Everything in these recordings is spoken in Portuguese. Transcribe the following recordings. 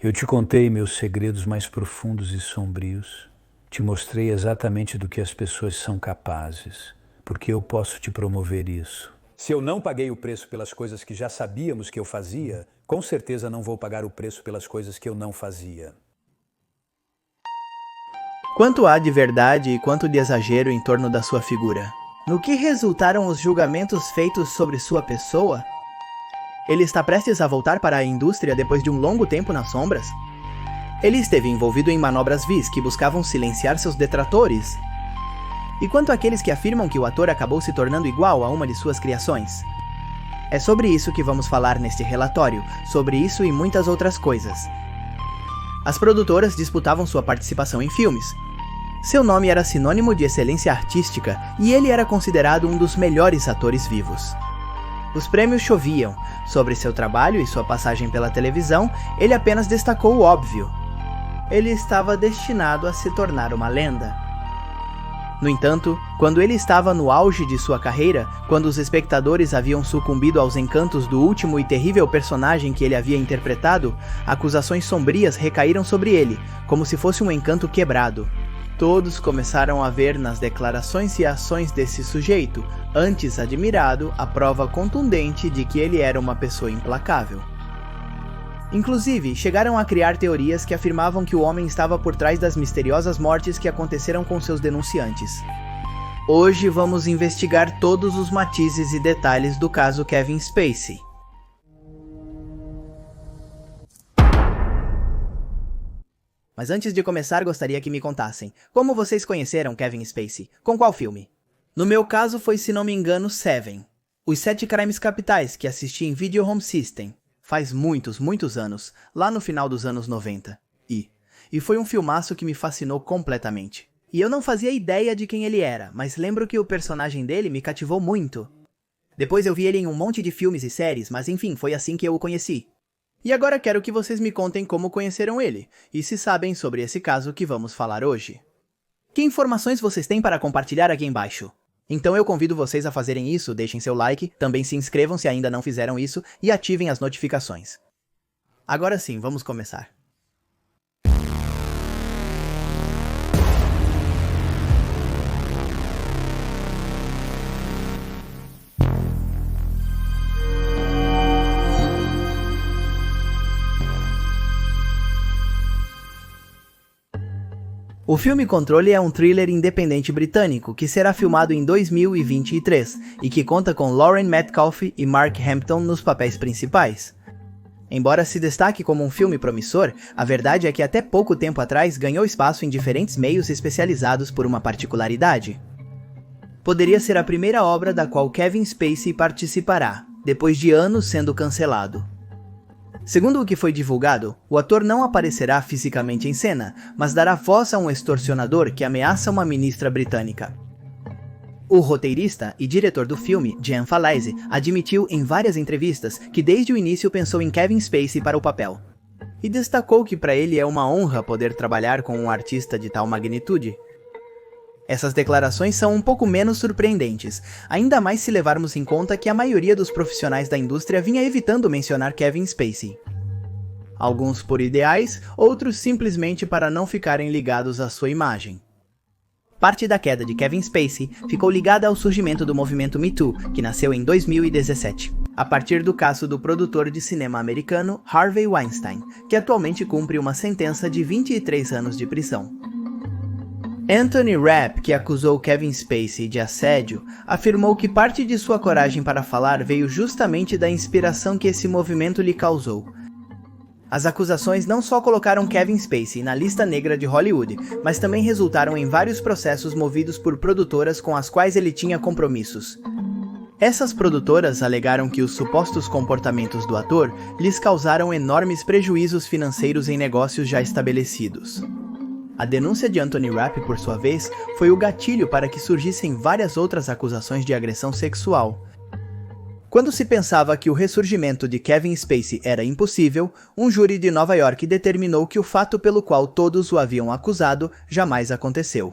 Eu te contei meus segredos mais profundos e sombrios. Te mostrei exatamente do que as pessoas são capazes, porque eu posso te promover isso. Se eu não paguei o preço pelas coisas que já sabíamos que eu fazia, com certeza não vou pagar o preço pelas coisas que eu não fazia. Quanto há de verdade e quanto de exagero em torno da sua figura? No que resultaram os julgamentos feitos sobre sua pessoa? Ele está prestes a voltar para a indústria depois de um longo tempo nas sombras? Ele esteve envolvido em manobras vis que buscavam silenciar seus detratores? E quanto àqueles que afirmam que o ator acabou se tornando igual a uma de suas criações? É sobre isso que vamos falar neste relatório, sobre isso e muitas outras coisas. As produtoras disputavam sua participação em filmes. Seu nome era sinônimo de excelência artística e ele era considerado um dos melhores atores vivos. Os prêmios choviam. Sobre seu trabalho e sua passagem pela televisão, ele apenas destacou o óbvio. Ele estava destinado a se tornar uma lenda. No entanto, quando ele estava no auge de sua carreira, quando os espectadores haviam sucumbido aos encantos do último e terrível personagem que ele havia interpretado, acusações sombrias recaíram sobre ele, como se fosse um encanto quebrado. Todos começaram a ver nas declarações e ações desse sujeito, antes admirado, a prova contundente de que ele era uma pessoa implacável. Inclusive, chegaram a criar teorias que afirmavam que o homem estava por trás das misteriosas mortes que aconteceram com seus denunciantes. Hoje vamos investigar todos os matizes e detalhes do caso Kevin Spacey. Mas antes de começar, gostaria que me contassem, como vocês conheceram Kevin Spacey? Com qual filme? No meu caso foi, se não me engano, Seven. Os 7 Crimes Capitais, que assisti em Video Home System. Faz muitos anos, lá no final dos anos 90. E foi um filmaço que me fascinou completamente. E eu não fazia ideia de quem ele era, mas lembro que o personagem dele me cativou muito. Depois eu vi ele em um monte de filmes e séries, mas enfim, foi assim que eu o conheci. E agora quero que vocês me contem como conheceram ele, e se sabem sobre esse caso que vamos falar hoje. Que informações vocês têm para compartilhar aqui embaixo? Então eu convido vocês a fazerem isso, deixem seu like, também se inscrevam se ainda não fizeram isso, e ativem as notificações. Agora sim, vamos começar. O filme Controle é um thriller independente britânico que será filmado em 2023 e que conta com Lauren Metcalf e Mark Hampton nos papéis principais. Embora se destaque como um filme promissor, a verdade é que até pouco tempo atrás ganhou espaço em diferentes meios especializados por uma particularidade. Poderia ser a primeira obra da qual Kevin Spacey participará, depois de anos sendo cancelado. Segundo o que foi divulgado, o ator não aparecerá fisicamente em cena, mas dará voz a um extorsionador que ameaça uma ministra britânica. O roteirista e diretor do filme, Jan Falaise, admitiu em várias entrevistas que desde o início pensou em Kevin Spacey para o papel. E destacou que para ele é uma honra poder trabalhar com um artista de tal magnitude. Essas declarações são um pouco menos surpreendentes, ainda mais se levarmos em conta que a maioria dos profissionais da indústria vinha evitando mencionar Kevin Spacey. Alguns por ideais, outros simplesmente para não ficarem ligados à sua imagem. Parte da queda de Kevin Spacey ficou ligada ao surgimento do movimento Me Too, que nasceu em 2017, a partir do caso do produtor de cinema americano Harvey Weinstein, que atualmente cumpre uma sentença de 23 anos de prisão. Anthony Rapp, que acusou Kevin Spacey de assédio, afirmou que parte de sua coragem para falar veio justamente da inspiração que esse movimento lhe causou. As acusações não só colocaram Kevin Spacey na lista negra de Hollywood, mas também resultaram em vários processos movidos por produtoras com as quais ele tinha compromissos. Essas produtoras alegaram que os supostos comportamentos do ator lhes causaram enormes prejuízos financeiros em negócios já estabelecidos. A denúncia de Anthony Rapp, por sua vez, foi o gatilho para que surgissem várias outras acusações de agressão sexual. Quando se pensava que o ressurgimento de Kevin Spacey era impossível, um júri de Nova York determinou que o fato pelo qual todos o haviam acusado jamais aconteceu.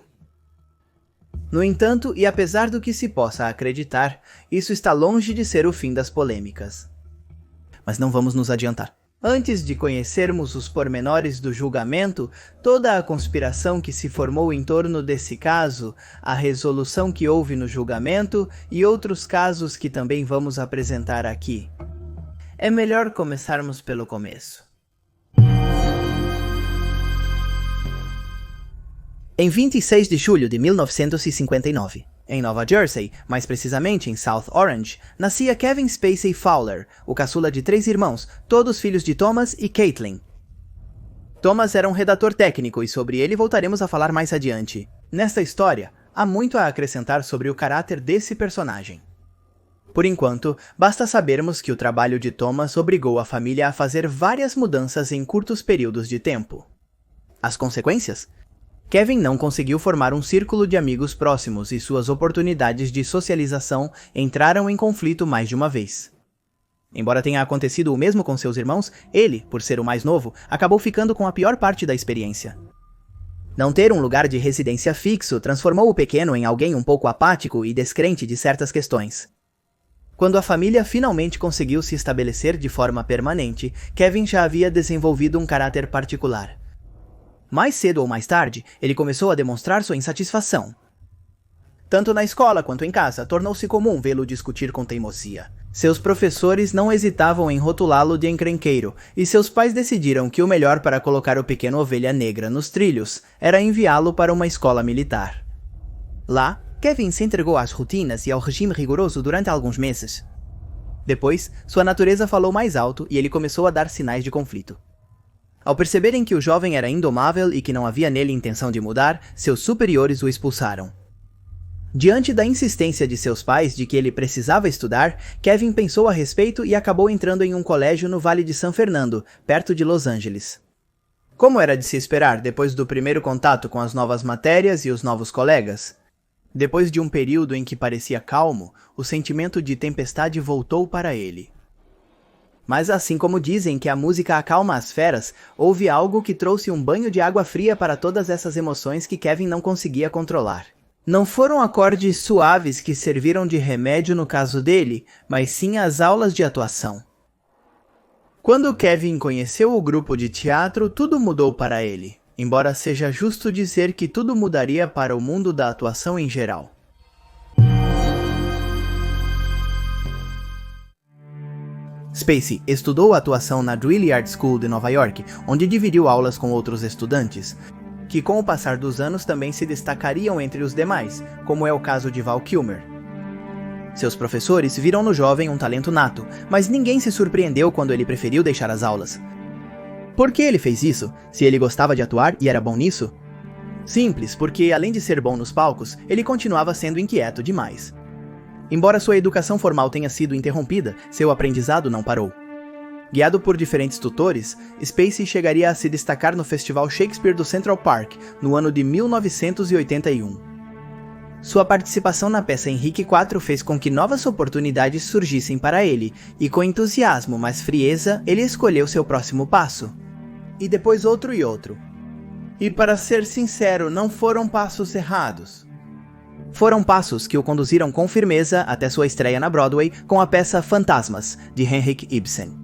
No entanto, e apesar do que se possa acreditar, isso está longe de ser o fim das polêmicas. Mas não vamos nos adiantar. Antes de conhecermos os pormenores do julgamento, toda a conspiração que se formou em torno desse caso, a resolução que houve no julgamento e outros casos que também vamos apresentar aqui. É melhor começarmos pelo começo. Em 26 de julho de 1959, em Nova Jersey, mais precisamente em South Orange, nascia Kevin Spacey Fowler, o caçula de 3 irmãos, todos filhos de Thomas e Caitlin. Thomas era um redator técnico e sobre ele voltaremos a falar mais adiante. Nesta história, há muito a acrescentar sobre o caráter desse personagem. Por enquanto, basta sabermos que o trabalho de Thomas obrigou a família a fazer várias mudanças em curtos períodos de tempo. As consequências? Kevin não conseguiu formar um círculo de amigos próximos e suas oportunidades de socialização entraram em conflito mais de uma vez. Embora tenha acontecido o mesmo com seus irmãos, ele, por ser o mais novo, acabou ficando com a pior parte da experiência. Não ter um lugar de residência fixo transformou o pequeno em alguém um pouco apático e descrente de certas questões. Quando a família finalmente conseguiu se estabelecer de forma permanente, Kevin já havia desenvolvido um caráter particular. Mais cedo ou mais tarde, ele começou a demonstrar sua insatisfação. Tanto na escola quanto em casa, tornou-se comum vê-lo discutir com teimosia. Seus professores não hesitavam em rotulá-lo de encrenqueiro, e seus pais decidiram que o melhor para colocar o pequeno ovelha negra nos trilhos era enviá-lo para uma escola militar. Lá, Kevin se entregou às rotinas e ao regime rigoroso durante alguns meses. Depois, sua natureza falou mais alto e ele começou a dar sinais de conflito. Ao perceberem que o jovem era indomável e que não havia nele intenção de mudar, seus superiores o expulsaram. Diante da insistência de seus pais de que ele precisava estudar, Kevin pensou a respeito e acabou entrando em um colégio no Vale de San Fernando, perto de Los Angeles. Como era de se esperar depois do primeiro contato com as novas matérias e os novos colegas? Depois de um período em que parecia calmo, o sentimento de tempestade voltou para ele. Mas assim como dizem que a música acalma as feras, houve algo que trouxe um banho de água fria para todas essas emoções que Kevin não conseguia controlar. Não foram acordes suaves que serviram de remédio no caso dele, mas sim as aulas de atuação. Quando Kevin conheceu o grupo de teatro, tudo mudou para ele, embora seja justo dizer que tudo mudaria para o mundo da atuação em geral. Spacey estudou atuação na Juilliard School de Nova York, onde dividiu aulas com outros estudantes, que com o passar dos anos também se destacariam entre os demais, como é o caso de Val Kilmer. Seus professores viram no jovem um talento nato, mas ninguém se surpreendeu quando ele preferiu deixar as aulas. Por que ele fez isso, se ele gostava de atuar e era bom nisso? Simples, porque além de ser bom nos palcos, ele continuava sendo inquieto demais. Embora sua educação formal tenha sido interrompida, seu aprendizado não parou. Guiado por diferentes tutores, Spacey chegaria a se destacar no Festival Shakespeare do Central Park, no ano de 1981. Sua participação na peça Henrique IV fez com que novas oportunidades surgissem para ele, e com entusiasmo, mas frieza, ele escolheu seu próximo passo. E depois outro e outro. E para ser sincero, não foram passos errados. Foram passos que o conduziram com firmeza até sua estreia na Broadway com a peça Fantasmas, de Henrik Ibsen.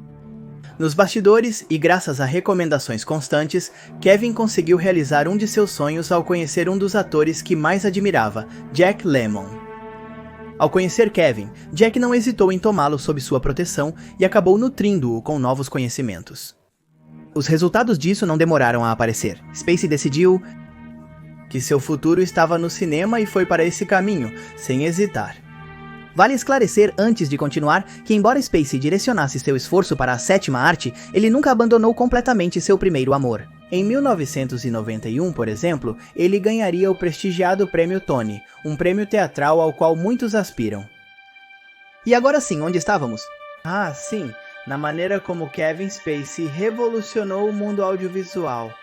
Nos bastidores, e graças a recomendações constantes, Kevin conseguiu realizar um de seus sonhos ao conhecer um dos atores que mais admirava, Jack Lemmon. Ao conhecer Kevin, Jack não hesitou em tomá-lo sob sua proteção e acabou nutrindo-o com novos conhecimentos. Os resultados disso não demoraram a aparecer. Spacey decidiu que seu futuro estava no cinema e foi para esse caminho, sem hesitar. Vale esclarecer antes de continuar que embora Spacey direcionasse seu esforço para a sétima arte, ele nunca abandonou completamente seu primeiro amor. Em 1991, por exemplo, ele ganharia o prestigiado Prêmio Tony, um prêmio teatral ao qual muitos aspiram. E agora sim, onde estávamos? Ah, sim, na maneira como Kevin Spacey revolucionou o mundo audiovisual.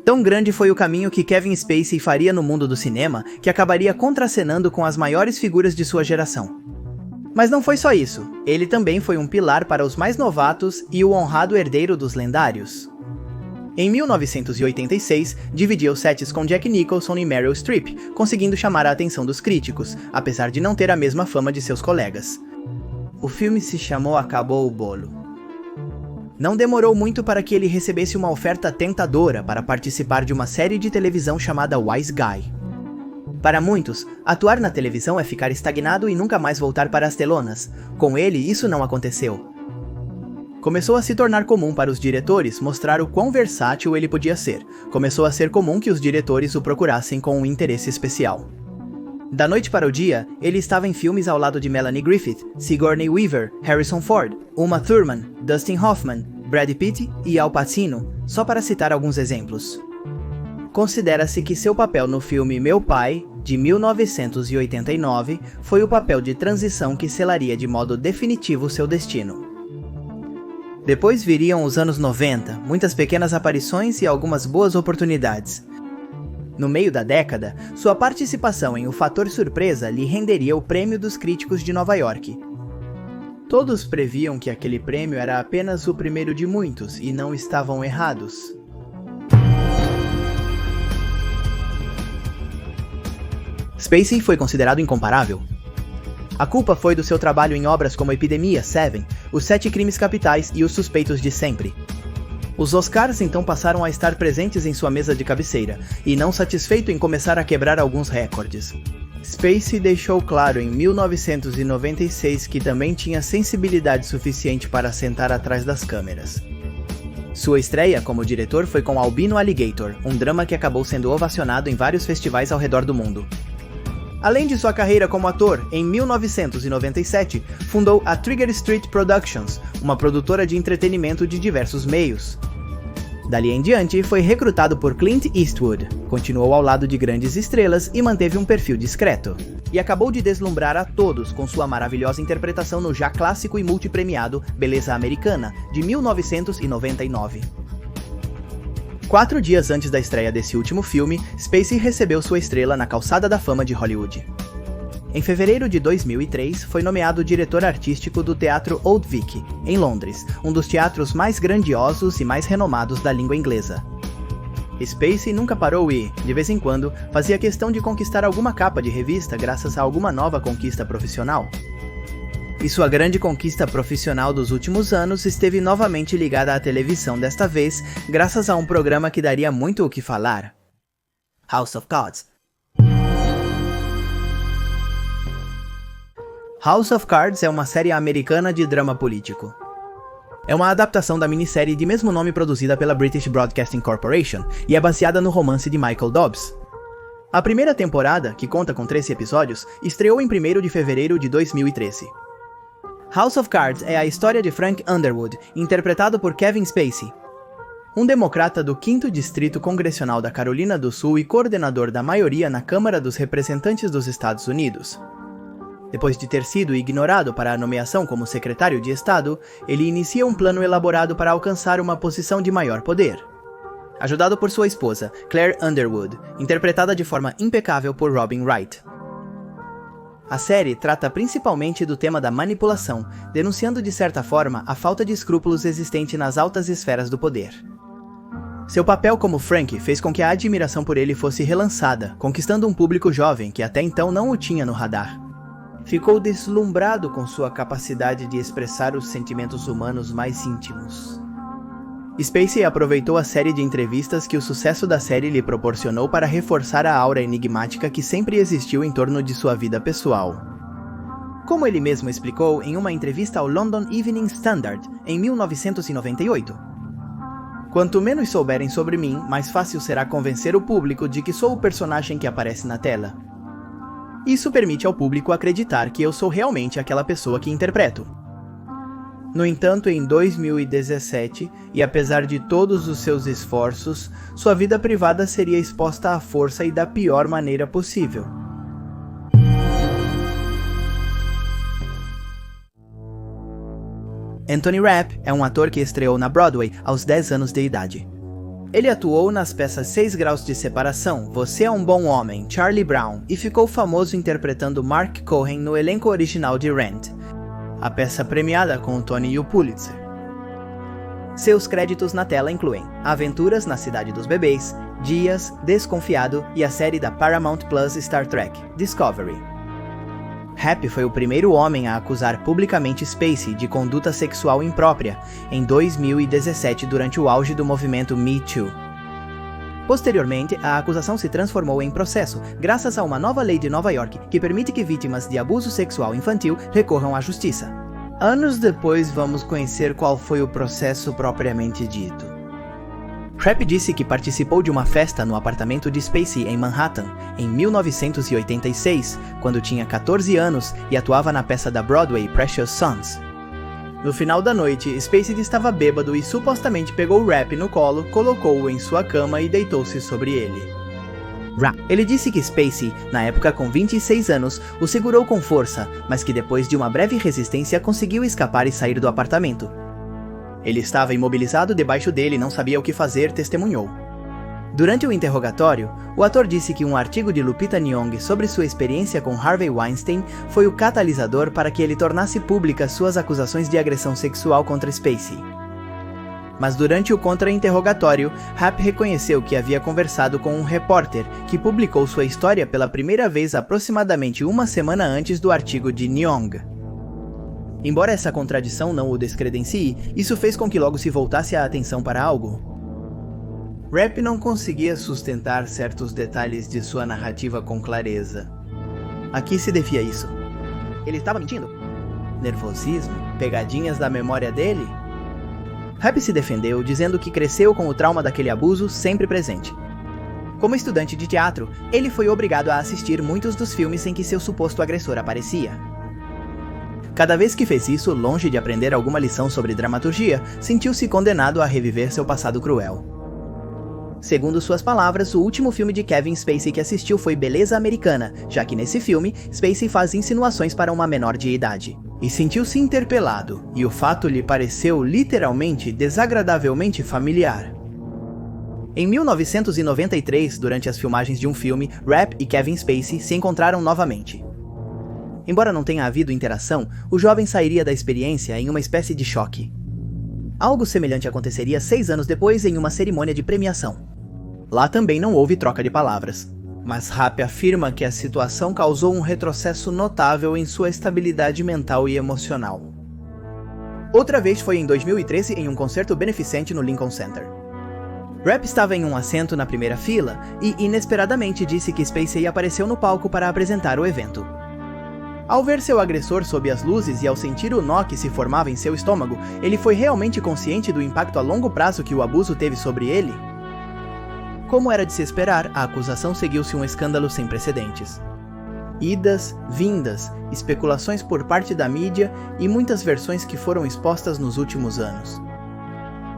Tão grande foi o caminho que Kevin Spacey faria no mundo do cinema, que acabaria contracenando com as maiores figuras de sua geração. Mas não foi só isso, ele também foi um pilar para os mais novatos e o honrado herdeiro dos lendários. Em 1986, dividiu sets com Jack Nicholson e Meryl Streep, conseguindo chamar a atenção dos críticos, apesar de não ter a mesma fama de seus colegas. o filme se chamou Acabou o Bolo. Não demorou muito para que ele recebesse uma oferta tentadora para participar de uma série de televisão chamada Wise Guy. Para muitos, atuar na televisão é ficar estagnado e nunca mais voltar para as telonas. Com ele, isso não aconteceu. Começou a se tornar comum para os diretores mostrar o quão versátil ele podia ser. Começou a ser comum que os diretores o procurassem com um interesse especial. Da noite para o dia, ele estava em filmes ao lado de Melanie Griffith, Sigourney Weaver, Harrison Ford, Uma Thurman, Dustin Hoffman, Brad Pitt e Al Pacino, só para citar alguns exemplos. Considera-se que seu papel no filme Meu Pai, de 1989, foi o papel de transição que selaria de modo definitivo seu destino. Depois viriam os anos 90, muitas pequenas aparições e algumas boas oportunidades. No meio da década, sua participação em O Fator Surpresa lhe renderia o Prêmio dos Críticos de Nova York. Todos previam que aquele prêmio era apenas o primeiro de muitos e não estavam errados. Spacey foi considerado incomparável. A culpa foi do seu trabalho em obras como Epidemia, Seven, Os 7 Crimes Capitais e Os Suspeitos de Sempre. Os Oscars então passaram a estar presentes em sua mesa de cabeceira, e não satisfeito em começar a quebrar alguns recordes. Spacey deixou claro em 1996 que também tinha sensibilidade suficiente para sentar atrás das câmeras. Sua estreia como diretor foi com Albino Alligator, um drama que acabou sendo ovacionado em vários festivais ao redor do mundo. Além de sua carreira como ator, em 1997, fundou a Trigger Street Productions, uma produtora de entretenimento de diversos meios. Dali em diante, foi recrutado por Clint Eastwood, continuou ao lado de grandes estrelas e manteve um perfil discreto. E acabou de deslumbrar a todos com sua maravilhosa interpretação no já clássico e multipremiado Beleza Americana, de 1999. 4 dias antes da estreia desse último filme, Spacey recebeu sua estrela na Calçada da Fama de Hollywood. Em fevereiro de 2003, foi nomeado diretor artístico do Teatro Old Vic, em Londres, um dos teatros mais grandiosos e mais renomados da língua inglesa. Spacey nunca parou e, de vez em quando, fazia questão de conquistar alguma capa de revista graças a alguma nova conquista profissional. E sua grande conquista profissional dos últimos anos esteve novamente ligada à televisão desta vez, graças a um programa que daria muito o que falar: House of Cards. House of Cards é uma série americana de drama político. É uma adaptação da minissérie de mesmo nome produzida pela British Broadcasting Corporation e é baseada no romance de Michael Dobbs. A primeira temporada, que conta com 13 episódios, estreou em 1º de fevereiro de 2013. House of Cards é a história de Frank Underwood, interpretado por Kevin Spacey. Um democrata do 5º Distrito Congressional da Carolina do Sul e coordenador da maioria na Câmara dos Representantes dos Estados Unidos. Depois de ter sido ignorado para a nomeação como secretário de Estado, ele inicia um plano elaborado para alcançar uma posição de maior poder. Ajudado por sua esposa, Claire Underwood, interpretada de forma impecável por Robin Wright. A série trata principalmente do tema da manipulação, denunciando de certa forma a falta de escrúpulos existente nas altas esferas do poder. Seu papel como Frank fez com que a admiração por ele fosse relançada, conquistando um público jovem que até então não o tinha no radar. Ficou deslumbrado com sua capacidade de expressar os sentimentos humanos mais íntimos. Spacey aproveitou a série de entrevistas que o sucesso da série lhe proporcionou para reforçar a aura enigmática que sempre existiu em torno de sua vida pessoal. Como ele mesmo explicou em uma entrevista ao London Evening Standard, em 1998. Quanto menos souberem sobre mim, mais fácil será convencer o público de que sou o personagem que aparece na tela. Isso permite ao público acreditar que eu sou realmente aquela pessoa que interpreto. No entanto, em 2017, e apesar de todos os seus esforços, sua vida privada seria exposta à força e da pior maneira possível. Anthony Rapp é um ator que estreou na Broadway aos 10 anos de idade. Ele atuou nas peças 6 Graus de Separação, Você é um Bom Homem, Charlie Brown, e ficou famoso interpretando Mark Cohen no elenco original de Rent, a peça premiada com o Tony e o Pulitzer. Seus créditos na tela incluem Aventuras na Cidade dos Bebês, Dias, Desconfiado e a série da Paramount Plus Star Trek, Discovery. Rapp foi o primeiro homem a acusar publicamente Spacey de conduta sexual imprópria em 2017 durante o auge do movimento Me Too. Posteriormente, a acusação se transformou em processo, graças a uma nova lei de Nova York que permite que vítimas de abuso sexual infantil recorram à justiça. Anos depois, vamos conhecer qual foi o processo propriamente dito. Rapp disse que participou de uma festa no apartamento de Spacey em Manhattan, em 1986, quando tinha 14 anos e atuava na peça da Broadway Precious Sons. No final da noite, Spacey estava bêbado e supostamente pegou Rapp no colo, colocou-o em sua cama e deitou-se sobre ele. Ele disse que Spacey, na época com 26 anos, o segurou com força, mas que depois de uma breve resistência conseguiu escapar e sair do apartamento. Ele estava imobilizado debaixo dele e não sabia o que fazer, testemunhou. Durante o interrogatório, o ator disse que um artigo de Lupita Nyong'o sobre sua experiência com Harvey Weinstein foi o catalisador para que ele tornasse públicas suas acusações de agressão sexual contra Spacey. Mas durante o contra-interrogatório, Rapp reconheceu que havia conversado com um repórter que publicou sua história pela primeira vez aproximadamente uma semana antes do artigo de Nyong'o. Embora essa contradição não o descredencie, isso fez com que logo se voltasse a atenção para algo. Rapp não conseguia sustentar certos detalhes de sua narrativa com clareza. A que se devia isso? Ele estava mentindo? Nervosismo? Pegadinhas da memória dele? Rapp se defendeu, dizendo que cresceu com o trauma daquele abuso sempre presente. Como estudante de teatro, ele foi obrigado a assistir muitos dos filmes em que seu suposto agressor aparecia. Cada vez que fez isso, longe de aprender alguma lição sobre dramaturgia, sentiu-se condenado a reviver seu passado cruel. Segundo suas palavras, o último filme de Kevin Spacey que assistiu foi Beleza Americana, já que nesse filme, Spacey faz insinuações para uma menor de idade. E sentiu-se interpelado, e o fato lhe pareceu literalmente desagradavelmente familiar. Em 1993, durante as filmagens de um filme, Rapp e Kevin Spacey se encontraram novamente. Embora não tenha havido interação, o jovem sairia da experiência em uma espécie de choque. Algo semelhante aconteceria 6 anos depois em uma cerimônia de premiação. Lá também não houve troca de palavras. Mas Rapp afirma que a situação causou um retrocesso notável em sua estabilidade mental e emocional. Outra vez foi em 2013 em um concerto beneficente no Lincoln Center. Rapp estava em um assento na primeira fila e, inesperadamente, disse que Spacey apareceu no palco para apresentar o evento. Ao ver seu agressor sob as luzes e ao sentir o nó que se formava em seu estômago, ele foi realmente consciente do impacto a longo prazo que o abuso teve sobre ele? Como era de se esperar, a acusação seguiu-se um escândalo sem precedentes. Idas, vindas, especulações por parte da mídia e muitas versões que foram expostas nos últimos anos.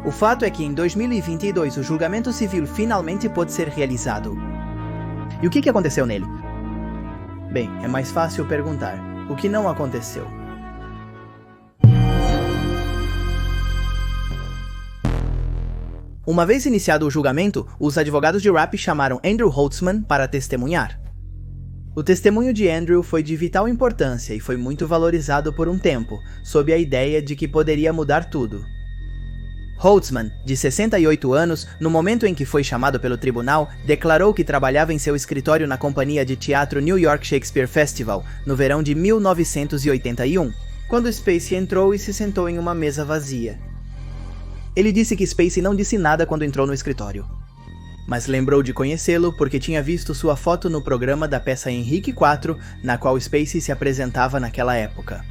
O fato é que em 2022 o julgamento civil finalmente pôde ser realizado. E o que aconteceu nele? Bem, é mais fácil perguntar: o que não aconteceu? Uma vez iniciado o julgamento, os advogados de Rapp chamaram Andrew Holtzman para testemunhar. O testemunho de Andrew foi de vital importância e foi muito valorizado por um tempo, sob a ideia de que poderia mudar tudo. Holtzman, de 68 anos, no momento em que foi chamado pelo tribunal, declarou que trabalhava em seu escritório na companhia de teatro New York Shakespeare Festival, no verão de 1981, quando Spacey entrou e se sentou em uma mesa vazia. Ele disse que Spacey não disse nada quando entrou no escritório, mas lembrou de conhecê-lo porque tinha visto sua foto no programa da peça Henrique IV, na qual Spacey se apresentava naquela época.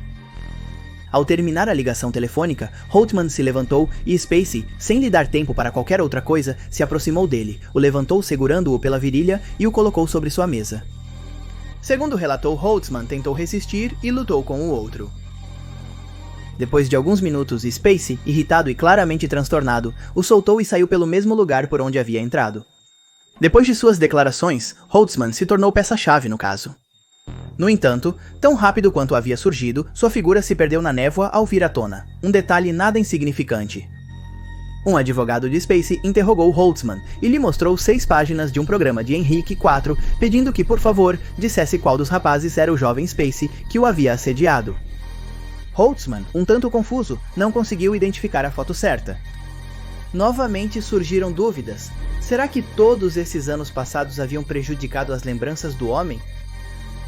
Ao terminar a ligação telefônica, Holtzman se levantou e Spacey, sem lhe dar tempo para qualquer outra coisa, se aproximou dele, o levantou segurando-o pela virilha e o colocou sobre sua mesa. Segundo relatou, Holtzman tentou resistir e lutou com o outro. Depois de alguns minutos, Spacey, irritado e claramente transtornado, o soltou e saiu pelo mesmo lugar por onde havia entrado. Depois de suas declarações, Holtzman se tornou peça-chave no caso. No entanto, tão rápido quanto havia surgido, sua figura se perdeu na névoa ao vir à tona, um detalhe nada insignificante. Um advogado de Spacey interrogou Holtzman e lhe mostrou 6 páginas de um programa de Henrique IV, pedindo que, por favor, dissesse qual dos rapazes era o jovem Spacey que o havia assediado. Holtzman, um tanto confuso, não conseguiu identificar a foto certa. Novamente surgiram dúvidas. Será que todos esses anos passados haviam prejudicado as lembranças do homem?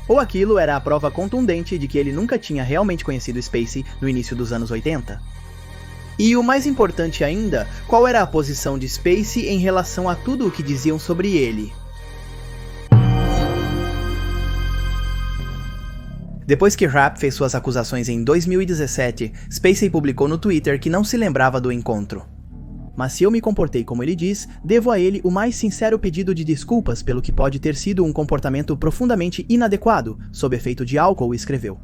Ou aquilo era a prova contundente de que ele nunca tinha realmente conhecido Spacey no início dos anos 80? E o mais importante ainda, qual era a posição de Spacey em relação a tudo o que diziam sobre ele? Depois que Rapp fez suas acusações em 2017, Spacey publicou no Twitter que não se lembrava do encontro. Mas se eu me comportei como ele diz, devo a ele o mais sincero pedido de desculpas pelo que pode ter sido um comportamento profundamente inadequado, sob efeito de álcool, escreveu.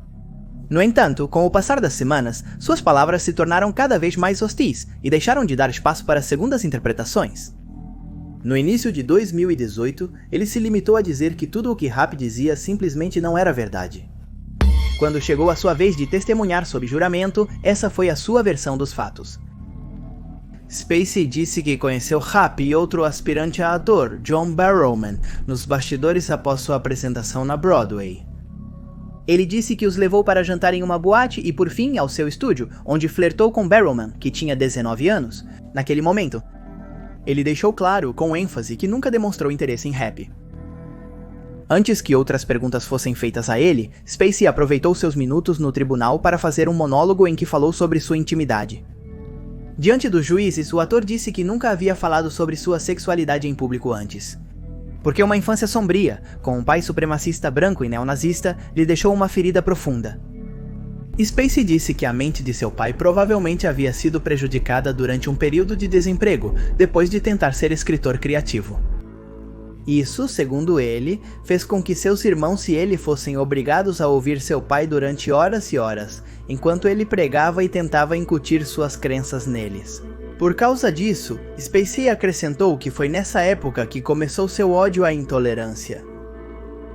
No entanto, com o passar das semanas, suas palavras se tornaram cada vez mais hostis e deixaram de dar espaço para segundas interpretações. No início de 2018, ele se limitou a dizer que tudo o que Rapp dizia simplesmente não era verdade. Quando chegou a sua vez de testemunhar sob juramento, essa foi a sua versão dos fatos. Spacey disse que conheceu Rapp e outro aspirante a ator, John Barrowman, nos bastidores após sua apresentação na Broadway. Ele disse que os levou para jantar em uma boate e, por fim, ao seu estúdio, onde flertou com Barrowman, que tinha 19 anos, naquele momento. Ele deixou claro, com ênfase, que nunca demonstrou interesse em Rapp. Antes que outras perguntas fossem feitas a ele, Spacey aproveitou seus minutos no tribunal para fazer um monólogo em que falou sobre sua intimidade. Diante dos juízes, o ator disse que nunca havia falado sobre sua sexualidade em público antes. Porque uma infância sombria, com um pai supremacista branco e neonazista, lhe deixou uma ferida profunda. Spacey disse que a mente de seu pai provavelmente havia sido prejudicada durante um período de desemprego, depois de tentar ser escritor criativo. Isso, segundo ele, fez com que seus irmãos e ele fossem obrigados a ouvir seu pai durante horas e horas, enquanto ele pregava e tentava incutir suas crenças neles. Por causa disso, Spacey acrescentou que foi nessa época que começou seu ódio à intolerância.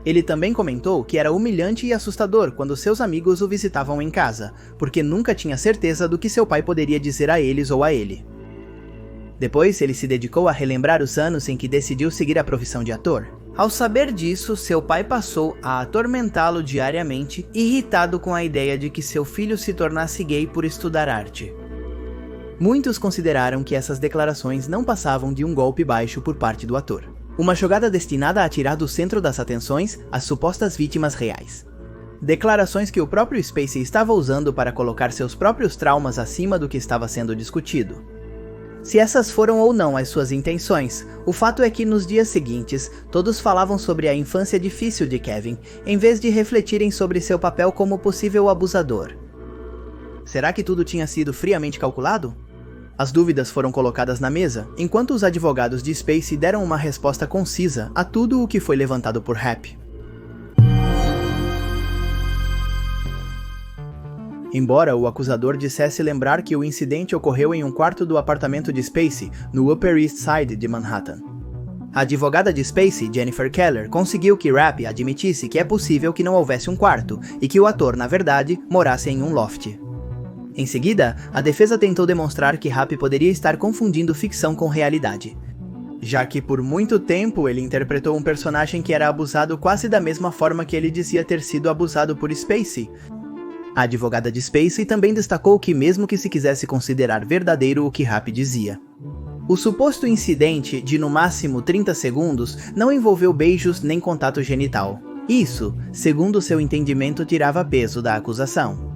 Ele também comentou que era humilhante e assustador quando seus amigos o visitavam em casa, porque nunca tinha certeza do que seu pai poderia dizer a eles ou a ele. Depois, ele se dedicou a relembrar os anos em que decidiu seguir a profissão de ator. Ao saber disso, seu pai passou a atormentá-lo diariamente, irritado com a ideia de que seu filho se tornasse gay por estudar arte. Muitos consideraram que essas declarações não passavam de um golpe baixo por parte do ator. Uma jogada destinada a tirar do centro das atenções as supostas vítimas reais. Declarações que o próprio Spacey estava usando para colocar seus próprios traumas acima do que estava sendo discutido. Se essas foram ou não as suas intenções, o fato é que nos dias seguintes, todos falavam sobre a infância difícil de Kevin, em vez de refletirem sobre seu papel como possível abusador. Será que tudo tinha sido friamente calculado? As dúvidas foram colocadas na mesa, enquanto os advogados de Spacey deram uma resposta concisa a tudo o que foi levantado por Rapp. Embora o acusador dissesse lembrar que o incidente ocorreu em um quarto do apartamento de Spacey, no Upper East Side de Manhattan. A advogada de Spacey, Jennifer Keller, conseguiu que Rapp admitisse que é possível que não houvesse um quarto, e que o ator, na verdade, morasse em um loft. Em seguida, a defesa tentou demonstrar que Rapp poderia estar confundindo ficção com realidade, já que por muito tempo ele interpretou um personagem que era abusado quase da mesma forma que ele dizia ter sido abusado por Spacey. A advogada de Spacey também destacou que mesmo que se quisesse considerar verdadeiro o que Rapp dizia. O suposto incidente, de no máximo 30 segundos, não envolveu beijos nem contato genital. Isso, segundo seu entendimento, tirava peso da acusação.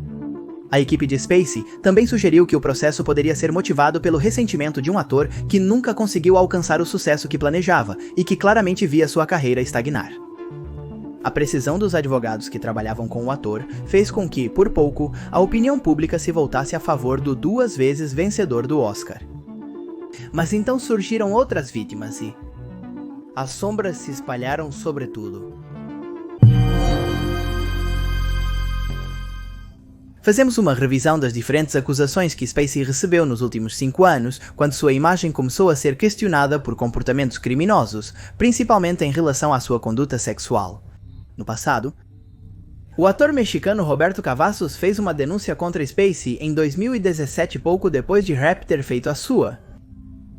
A equipe de Spacey também sugeriu que o processo poderia ser motivado pelo ressentimento de um ator que nunca conseguiu alcançar o sucesso que planejava e que claramente via sua carreira estagnar. A precisão dos advogados que trabalhavam com o ator fez com que, por pouco, a opinião pública se voltasse a favor do 2 vezes vencedor do Oscar. Mas então surgiram outras vítimas e as sombras se espalharam sobre tudo. Fazemos uma revisão das diferentes acusações que Spacey recebeu nos últimos 5 anos, quando sua imagem começou a ser questionada por comportamentos criminosos, principalmente em relação à sua conduta sexual. No passado, o ator mexicano Roberto Cavazos fez uma denúncia contra Spacey em 2017, pouco depois de Rapp ter feito a sua.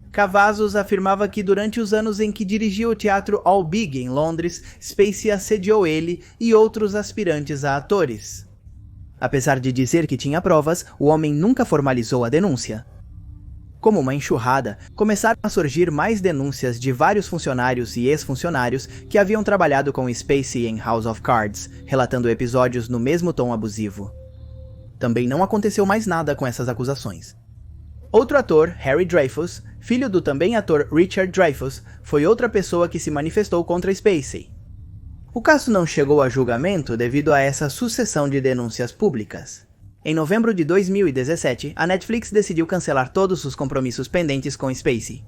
Cavazos afirmava que durante os anos em que dirigia o teatro All Big em Londres, Spacey assediou ele e outros aspirantes a atores. Apesar de dizer que tinha provas, o homem nunca formalizou a denúncia. como uma enxurrada, começaram a surgir mais denúncias de vários funcionários e ex-funcionários que haviam trabalhado com Spacey em House of Cards, relatando episódios no mesmo tom abusivo. Também não aconteceu mais nada com essas acusações. Outro ator, Harry Dreyfuss, filho do também ator Richard Dreyfuss, foi outra pessoa que se manifestou contra Spacey. O caso não chegou a julgamento devido a essa sucessão de denúncias públicas. Em novembro de 2017, a Netflix decidiu cancelar todos os compromissos pendentes com Spacey.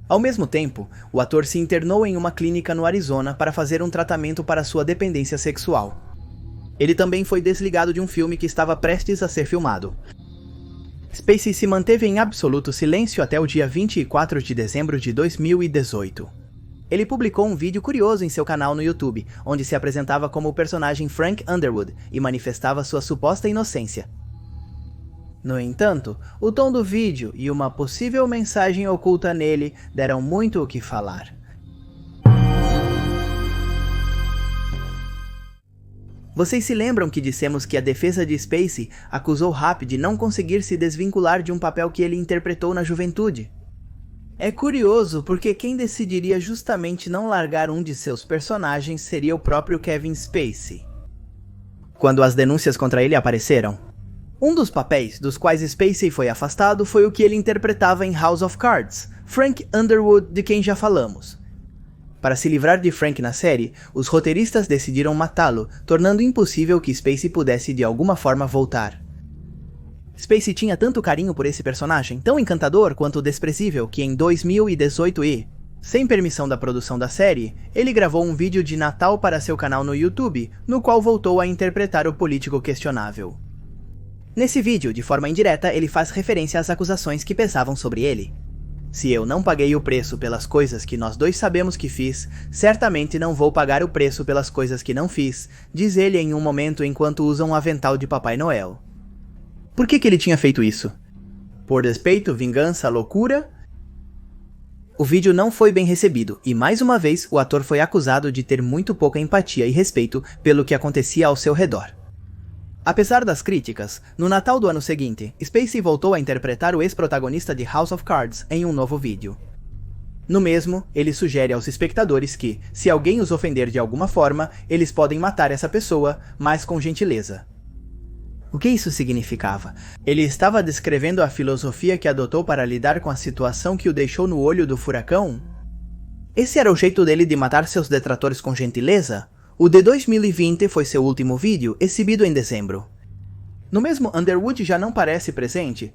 Ao mesmo tempo, o ator se internou em uma clínica no Arizona para fazer um tratamento para sua dependência sexual. Ele também foi desligado de um filme que estava prestes a ser filmado. Spacey se manteve em absoluto silêncio até o dia 24 de dezembro de 2018. Ele publicou um vídeo curioso em seu canal no YouTube, onde se apresentava como o personagem Frank Underwood e manifestava sua suposta inocência. No entanto, o tom do vídeo e uma possível mensagem oculta nele deram muito o que falar. Vocês se lembram que dissemos que a defesa de Spacey acusou Rapp de não conseguir se desvincular de um papel que ele interpretou na juventude? É curioso porque quem decidiria justamente não largar um de seus personagens seria o próprio Kevin Spacey. Quando as denúncias contra ele apareceram, um dos papéis dos quais Spacey foi afastado foi o que ele interpretava em House of Cards, Frank Underwood, de quem já falamos. Para se livrar de Frank na série, os roteiristas decidiram matá-lo, tornando impossível que Spacey pudesse de alguma forma voltar. Spacey tinha tanto carinho por esse personagem, tão encantador quanto desprezível, que em 2018 sem permissão da produção da série, ele gravou um vídeo de Natal para seu canal no YouTube, no qual voltou a interpretar o político questionável. Nesse vídeo, de forma indireta, ele faz referência às acusações que pesavam sobre ele. Se eu não paguei o preço pelas coisas que nós dois sabemos que fiz, certamente não vou pagar o preço pelas coisas que não fiz, diz ele em um momento enquanto usa um avental de Papai Noel. Por que ele tinha feito isso? Por despeito, vingança, loucura? O vídeo não foi bem recebido, e mais uma vez o ator foi acusado de ter muito pouca empatia e respeito pelo que acontecia ao seu redor. Apesar das críticas, no Natal do ano seguinte, Spacey voltou a interpretar o ex-protagonista de House of Cards em um novo vídeo. No mesmo, ele sugere aos espectadores que, se alguém os ofender de alguma forma, eles podem matar essa pessoa, mas com gentileza. O que isso significava? Ele estava descrevendo a filosofia que adotou para lidar com a situação que o deixou no olho do furacão? Esse era o jeito dele de matar seus detratores com gentileza? O de 2020 foi seu último vídeo, exibido em dezembro. No mesmo, Underwood já não parece presente.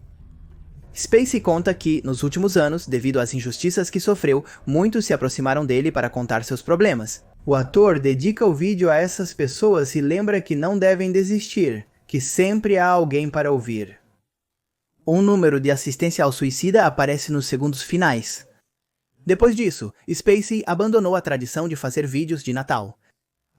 Spacey conta que, nos últimos anos, devido às injustiças que sofreu, muitos se aproximaram dele para contar seus problemas. O ator dedica o vídeo a essas pessoas e lembra que não devem desistir, que sempre há alguém para ouvir. Um número de assistência ao suicida aparece nos segundos finais. Depois disso, Spacey abandonou a tradição de fazer vídeos de Natal.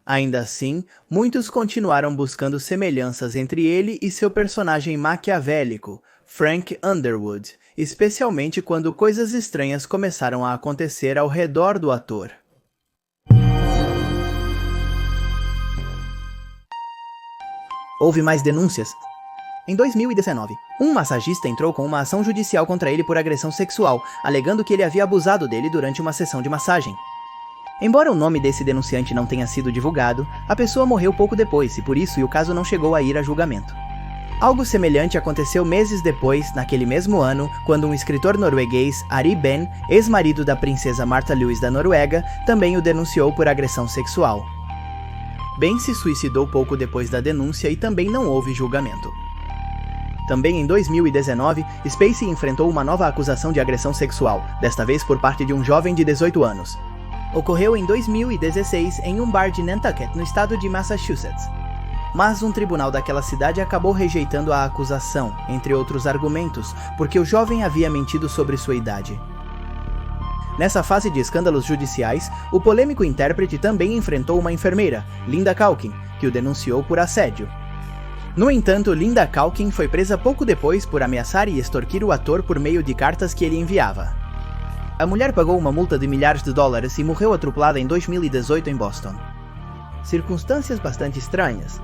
Ainda assim, muitos continuaram buscando semelhanças entre ele e seu personagem maquiavélico, Frank Underwood, especialmente quando coisas estranhas começaram a acontecer ao redor do ator. Houve mais denúncias. Em 2019, um massagista entrou com uma ação judicial contra ele por agressão sexual, alegando que ele havia abusado dele durante uma sessão de massagem. Embora o nome desse denunciante não tenha sido divulgado, a pessoa morreu pouco depois e por isso o caso não chegou a ir a julgamento. Algo semelhante aconteceu meses depois, naquele mesmo ano, quando um escritor norueguês, Ari Behn, ex-marido da princesa Märtha Louise da Noruega, também o denunciou por agressão sexual. Behn se suicidou pouco depois da denúncia e também não houve julgamento. Também em 2019, Spacey enfrentou uma nova acusação de agressão sexual, desta vez por parte de um jovem de 18 anos. Ocorreu em 2016 em um bar de Nantucket, no estado de Massachusetts. Mas um tribunal daquela cidade acabou rejeitando a acusação, entre outros argumentos, porque o jovem havia mentido sobre sua idade. Nessa fase de escândalos judiciais, o polêmico intérprete também enfrentou uma enfermeira, Linda Calkin, que o denunciou por assédio. No entanto, Linda Calkin foi presa pouco depois por ameaçar e extorquir o ator por meio de cartas que ele enviava. A mulher pagou uma multa de milhares de dólares e morreu atropelada em 2018 em Boston. Circunstâncias bastante estranhas.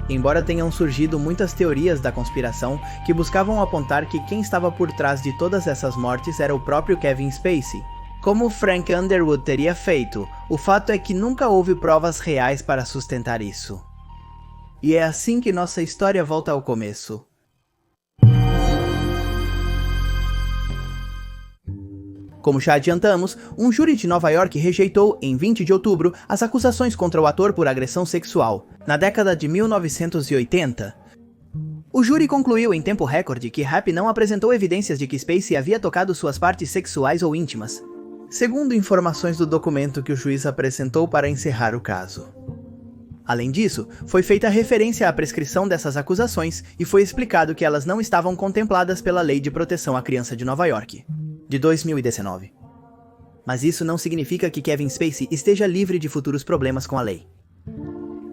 embora tenham surgido muitas teorias da conspiração que buscavam apontar que quem estava por trás de todas essas mortes era o próprio Kevin Spacey. Como Frank Underwood teria feito, o fato é que nunca houve provas reais para sustentar isso. E é assim que nossa história volta ao começo. Como já adiantamos, um júri de Nova York rejeitou, em 20 de outubro, as acusações contra o ator por agressão sexual, na década de 1980. O júri concluiu em tempo recorde que Rapp não apresentou evidências de que Spacey havia tocado suas partes sexuais ou íntimas, segundo informações do documento que o juiz apresentou para encerrar o caso. Além disso, foi feita referência à prescrição dessas acusações e foi explicado que elas não estavam contempladas pela Lei de Proteção à Criança de Nova York, de 2019. Mas isso não significa que Kevin Spacey esteja livre de futuros problemas com a lei.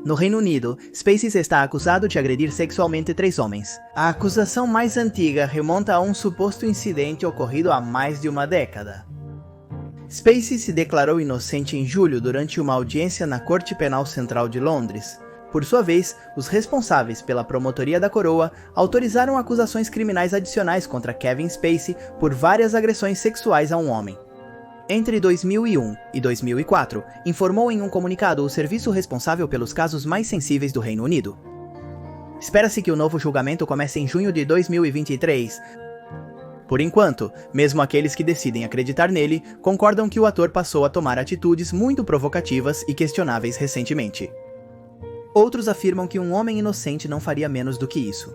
No Reino Unido, Spacey está acusado de agredir sexualmente 3 homens. A acusação mais antiga remonta a um suposto incidente ocorrido há mais de uma década. Spacey se declarou inocente em julho durante uma audiência na Corte Penal Central de Londres. Por sua vez, os responsáveis pela promotoria da coroa autorizaram acusações criminais adicionais contra Kevin Spacey por várias agressões sexuais a um homem. Entre 2001 e 2004, informou em um comunicado o serviço responsável pelos casos mais sensíveis do Reino Unido. Espera-se que o novo julgamento comece em junho de 2023. Por enquanto, mesmo aqueles que decidem acreditar nele, concordam que o ator passou a tomar atitudes muito provocativas e questionáveis recentemente. Outros afirmam que um homem inocente não faria menos do que isso.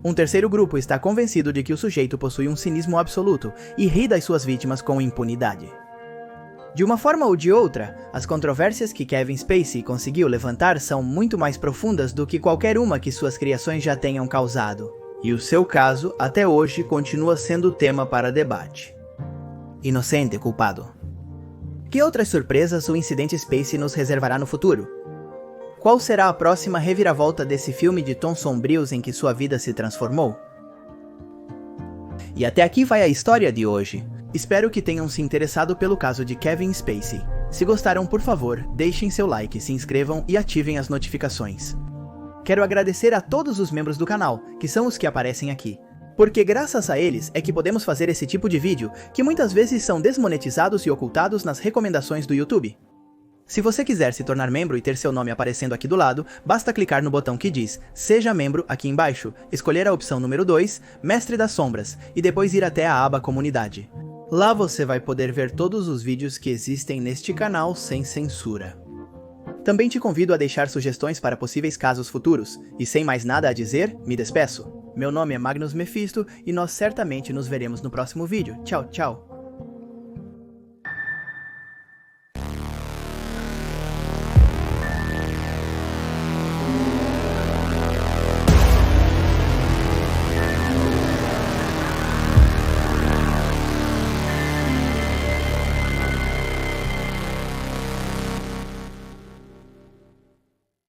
Um terceiro grupo está convencido de que o sujeito possui um cinismo absoluto e ri das suas vítimas com impunidade. De uma forma ou de outra, as controvérsias que Kevin Spacey conseguiu levantar são muito mais profundas do que qualquer uma que suas criações já tenham causado. E o seu caso, até hoje, continua sendo tema para debate. Inocente culpado. Que outras surpresas o incidente Spacey nos reservará no futuro? Qual será a próxima reviravolta desse filme de tons sombrios em que sua vida se transformou? E até aqui vai a história de hoje. Espero que tenham se interessado pelo caso de Kevin Spacey. Se gostaram, por favor, deixem seu like, se inscrevam e ativem as notificações. Quero agradecer a todos os membros do canal, que são os que aparecem aqui. Porque graças a eles é que podemos fazer esse tipo de vídeo, que muitas vezes são desmonetizados e ocultados nas recomendações do YouTube. Se você quiser se tornar membro e ter seu nome aparecendo aqui do lado, basta clicar no botão que diz Seja Membro aqui embaixo, escolher a opção número 2, Mestre das Sombras, e depois ir até a aba Comunidade. Lá você vai poder ver todos os vídeos que existem neste canal sem censura. Também te convido a deixar sugestões para possíveis casos futuros, e sem mais nada a dizer, me despeço. Meu nome é Magnus Mephisto e nós certamente nos veremos no próximo vídeo. Tchau, tchau!